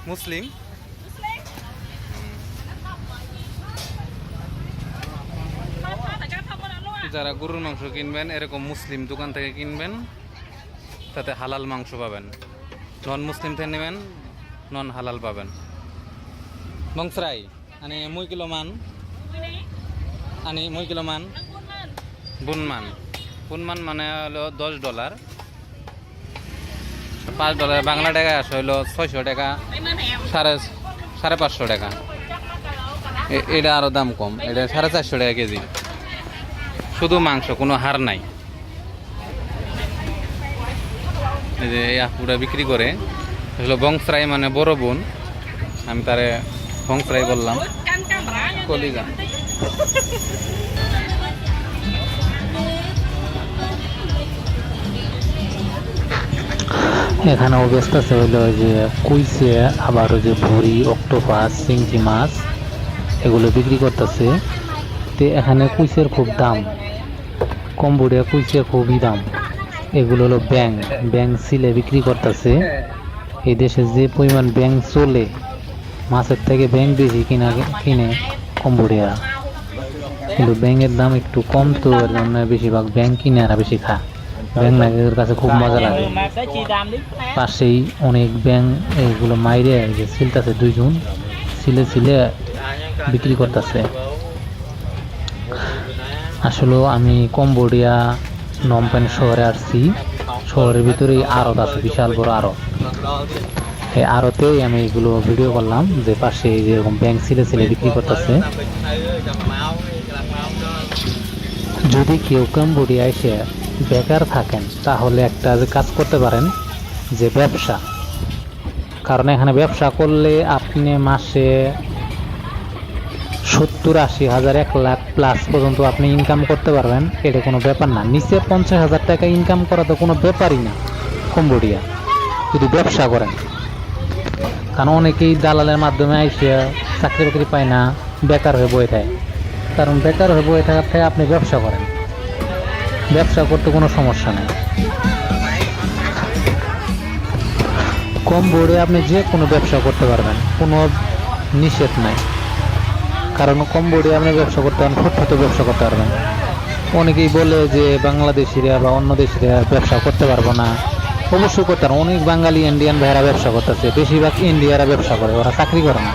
মুসলিম। যারা গরুর মাংস কিনবেন এরকম মুসলিম দোকান থেকে কিনবেন, তাতে হালাল মাংস পাবেন। নন মুসলিম থেকে নেবেন, নন হালাল পাবেন। বংসরাই আনি মুই কিলো মান, আনি মুই কিলো মান বুনমান। বুনমান মানে হলো $10, $5 বাংলা টাকায় আসে হলো 600 টাকা, সাড়ে 500 টাকা। এটা আরো দাম কম, এটা 450 টাকা কেজি। শুধু মাংস, কোনো হাড় নাই। এই যে এই আপুরা বিক্রি করে, হলো বংসরাই মানে বড় বোন। আমি তারে বংসরাই বললাম, কলিগা। এখানেও ব্যস্ত আছে হইলো যে কুইসে, আবার ওই যে ভুড়ি, অক্টোপাস, চিংড়ি মাছ এগুলো বিক্রি করতেছে। তো এখানে কুইসের খুব দাম, কম্বোডিয়া কুইসের খুবই দাম। এগুলো হলো ব্যাং, ব্যাং সিলে বিক্রি করতেছে। এই দেশে যে পরিমাণ ব্যাং চলে, মাছের থেকে ব্যাং বেশি কিনে কম্বোডিয়া। কিন্তু ব্যাঙের দাম একটু কম, তো এর জন্য বেশিরভাগ ব্যাং কিনে আর বেশি খায়। ব্যাং নাগের কাছে খুব মজা লাগে। পাশেই অনেক ব্যাং, এগুলো মাইরে যে সিলতেছে, দুইজন সিলে সিলে বিক্রি করতেছে। আসলে আমি কম্বোডিয়া নমপেন শহরে আসছি। শহরের ভিতরেই আড়ত আছে, বিশাল বড় আড়ত। এই আড়তেই আমি এগুলো ভিডিও করলাম, যে পাশে যেরকম ব্যাং সিলে সিলে বিক্রি করতেছে। যদি কেউ কম্বোডিয়া এসে বেকার থাকেন, তাহলে একটা যে কাজ করতে পারেন, যে ব্যবসা। কারণ এখানে ব্যবসা করলে আপনি মাসে 70-80 হাজার, 1 লাখ প্লাস পর্যন্ত আপনি ইনকাম করতে পারবেন। এটা কোনো ব্যাপার না। নিচে 50,000 টাকা ইনকাম করা তো কোনো ব্যাপারই না কম্বোডিয়া, যদি ব্যবসা করেন। কারণ অনেকেই দালালের মাধ্যমে আইসে চাকরি বাকরি পায় না, বেকার হয়ে বয়ে থাকে। কারণ বেকার হয়ে বয়ে থাকার থেকে আপনি ব্যবসা করেন, ব্যবসা করতে কোনো সমস্যা নেই। কম্বোডিয়া আপনি যে কোনো ব্যবসা করতে পারবেন, কোনো নিষেধ নাই। কারণ কম্বোডিয়া আপনি ব্যবসা করতে পারেন, ফুটপাতে ব্যবসা করতে পারবেন। অনেকেই বলে যে বাংলাদেশিরা বা অন্য দেশিরা ব্যবসা করতে পারবো না। অবশ্যই করতে পারেন। অনেক বাঙালি ইন্ডিয়ান ভাইয়েরা ব্যবসা করতেছে, বেশিরভাগ ইন্ডিয়ারা ব্যবসা করে, ওরা চাকরি করে না।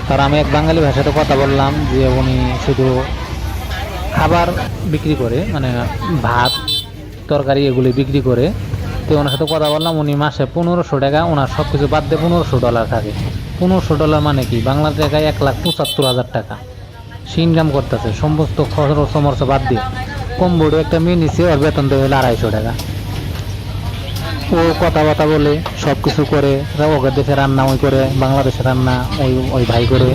কারণ আমি এক বাঙালি ভাইয়ের সাথে কথা বললাম, যে উনি শুধু খাবার বিক্রি করে, মানে ভাত তরকারি এগুলি বিক্রি করে। তো ওনার সাথে কথা বললাম, উনি মাসে 1500 টাকা, ওনার সব কিছু বাদ দিয়ে $1500 থাকে। $1500 মানে কি বাংলা টাকায় 1,75,000 টাকা সে ইনকাম করতেছে, সমস্ত খরচ সমর্থ বাদ দিয়ে। কম্বোডিয়া একটা মেয়ে নিচ্ছে, ওর বেতন দেবে হলো 250 টাকা। ও কথাবার্তা বলে, সব কিছু করে, ওকে দেশে রান্না ওই করে, বাংলাদেশে রান্না ওই ভাই করে,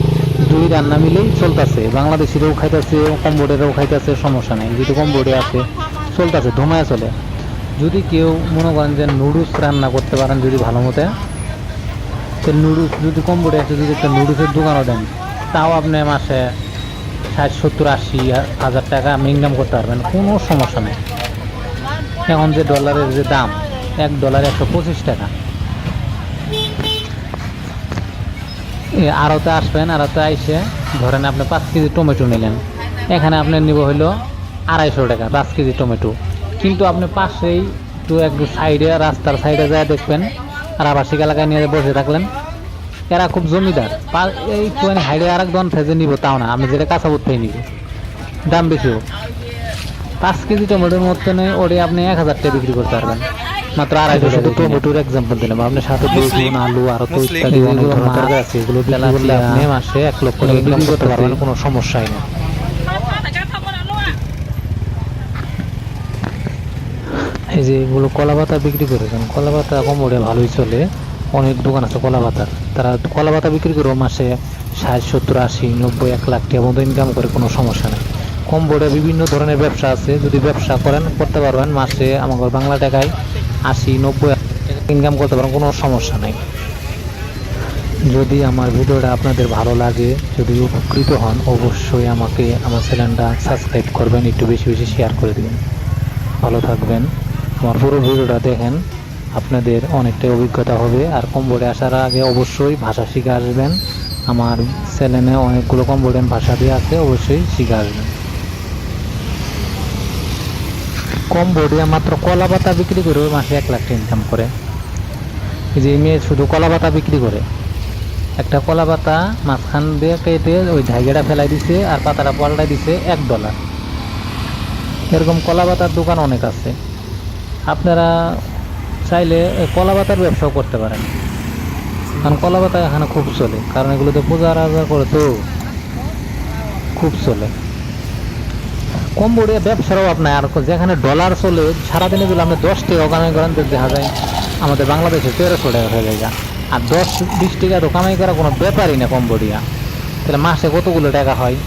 দুই রান্না মিলেই চলতেছে। বাংলাদেশিরাও খাইতেছে, কম্বোডিয়ারাও খাইতেছে, সমস্যা নেই। যেহেতু কম্বোডিয়া আছে, চলতেছে, ধুমায় চলে। যদি কেউ মনে করেন যে নুডলস রান্না করতে পারেন যদি ভালো মতো, তো নুডলস যদি কম্বোডিয়াতে যদি একটা নুডলসের দোকানও দেন, তাও আপনি মাসে 60-70-80 হাজার টাকা আপনি ইনকাম করতে পারবেন, কোনো সমস্যা নেই। এখন যে ডলারের যে দাম, $1 125 টাকা। আড়তে আসবেন, আড়তে আইসে ধরেন আপনি 5 কেজি টমেটো নিলেন, এখানে আপনার নিব হইলো 250 টাকা 5 কেজি টমেটো। কিন্তু আপনি পাশেই একটু সাইডে, রাস্তার সাইডে যায় দেখবেন, আর আবাসিক এলাকায় নিয়ে বসে থাকলেন, এরা খুব জমিদার। এই হাইডে আর এক দন ফেজে নিব, তাও না, আমি যেটা কাঁচা বুট নিব, দাম বেশি হোক। 5 কেজি টমেটোর মধ্যে নেই, ওটা আপনি 1000 টাকা বিক্রি করতে পারবেন মাত্র 250 টাকা। টমেটোর এক্সাম্পল দিলাম, আপনার সাথে বেগুন, আলু আর তো ইত্যাদি অনেক ধরনের আছে, এগুলো বিক্রি করলে আপনি মাসে 1 লক্ষ টাকা বিক্রি করতে পারবেন, কোনো সমস্যাই নেই। এই যে এগুলো কলা পাতা বিক্রি করেছেন, কলা পাতা কম্বোডিয়া ভালোই চলে, অনেক দোকান আছে কলা পাতার। তারা কলা পাতা বিক্রি করে মাসে 60, 70, 80, 90, 1 লাখ টাকা মতো ইনকাম করে, কোনো সমস্যা নেই। কম্বোডিয়া বিভিন্ন ধরনের ব্যবসা আছে, যদি ব্যবসা করতে পারবেন, মাসে আমার বাংলা টাকায় 80-90 ইনকাম করতে পারেন, কোনো সমস্যা নেই। যদি আমার ভিডিওটা আপনাদের ভালো লাগে, যদি উপকৃত হন, অবশ্যই আমাকে আমার চ্যানেলটা সাবস্ক্রাইব করবেন, একটু বেশি বেশি শেয়ার করে দিবেন। ভালো থাকবেন, আমার পুরো ভিডিওটা দেখেন। আপনাদের অনেকটাই অভিজ্ঞতা হবে। আর কম্বোডিয়া আসার আগে অবশ্যই ভাষা শিখে আসবেন। আমার চ্যানেলে অনেকগুলো কম্বোডিয়ান ভাষা দিয়ে আছে, অবশ্যই শিখে আসবেন। কম্বোডিয়া মাত্র কলা পাতা বিক্রি করে মাসে 1 লাখ টাকা ইনকাম করে। এই যে মেয়ে শুধু কলা পাতা বিক্রি করে, একটা কলা পাতা মাঝখান দিয়ে কেটে ওই ধাইগাটা ফেলাই দিছে আর পাতাটা পাল্টাই দিছে $1। এরকম কলা পাতার দোকান অনেক আছে। আপনারা চাইলে কলা পাতার ব্যবসাও করতে পারেন, কারণ কলা পাতা এখানে খুব চলে, কারণ এগুলোতে পূজা আরাধনা করে তো খুব চলে। কম্বোডিয়া ব্যবসারও আপনার আর যেখানে ডলার চলে, সারাদিনে যদি আপনি 10 টাকা কামাই করেন তো দেখা যায় আমাদের বাংলাদেশে 1300 টাকা হয়ে যায়। আর 10-20 টাকা তো কামাই করা কোনো ব্যাপারই না কম্বোডিয়া। তাহলে মাসে কতগুলো টাকা হয়,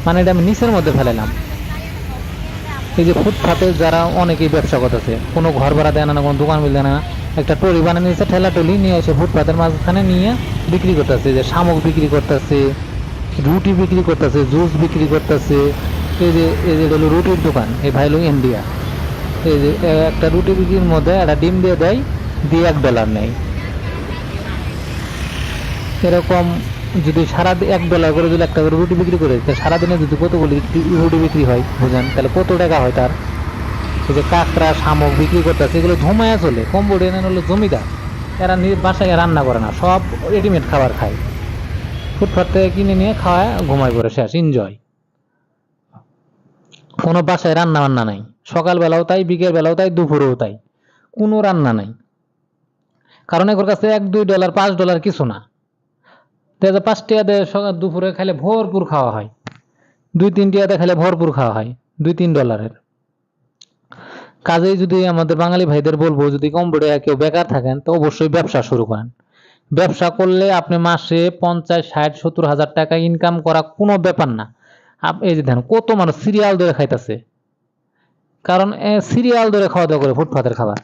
মানে এটা আমি নিচের মধ্যে ফেলালাম। এই যে ফুটপাতে যারা অনেকেই ব্যবসা করতেছে, কোনো ঘর ভাড়া দেয় না, কোনো দোকান মিল দেয় না, একটা টলি বানিয়ে নিয়েছে, ঠেলা টলি নিয়ে এসে ফুটপাতের মাঝখানে নিয়ে বিক্রি করতেছে। যে শামুক বিক্রি করতেছে, রুটি বিক্রি করতেছে, জুস বিক্রি করতেছে। এই যে হলো রুটির দোকান, এই ভাই হলো ইন্ডিয়া। এই যে একটা রুটি বিক্রির মধ্যে একটা ডিম দিয়ে দেয়, দিয়ে $1 নেয়। এরকম যদি সারা $1 করে যদি একটা করে রুটি বিক্রি করে, তাহলে সারাদিনে যদি কতগুলি রুটি বিক্রি হয় বুঝেন, তাহলে কত টাকা হয় তার। এই যে কাঁকড়া শামুক বিক্রি করতেছে, এগুলো ধুমায়া চলে। কম্বোডিয়ান হলো জমিদার, এরা বাসায় রান্না করে না, সব রেডিমেড খাবার খায়, ফুটপাত থেকে কিনে নিয়ে খাওয়ায়, ঘুমায় পড়ে, শেষ, এনজয়। কোনো বাসায় রান্না বান্না নাই, সকালবেলাও তাই, বিকেল বেলাও তাই, দুপুরেও তাই, কোনো রান্না নাই। কারণ এর কাছে $1-2 $5 কিছু না। 5 টাকা দিয়ে দুপুরে খাইলে ভরপুর খাওয়া হয়, 2-3 টাকা খাইলে ভরপুর খাওয়া হয় $2-3। কাজেই যদি আমাদের বাঙালি ভাইদের বলবো, যদি কম্বোডিয়া কেউ বেকার থাকেন তো অবশ্যই ব্যবসা শুরু করেন। ব্যবসা করলে আপনি মাসে 50-60-70 হাজার টাকা ইনকাম করা কোনো ব্যাপার না। এই যে দেখেন কত মানুষ সিরিয়াল ধরে খাইতেছে, কারণ সিরিয়াল ধরে খাওয়া দাওয়া করে ফুটপাতের খাবার।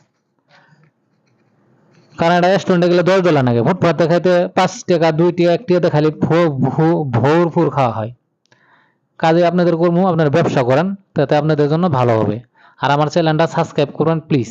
কারণ একটা রেস্টুরেন্টে গেলে $10 লাগে, ফুটপাতে খাইতে 5 টাকা 2 টাকা 1 টাকাতে খালি ভরপুর খাওয়া হয়। কাজে আপনাদের কর্ম, আপনারা ব্যবসা করেন, তাতে আপনাদের জন্য ভালো হবে। আর আমার চ্যানেলটা সাবস্ক্রাইব করুন প্লিজ।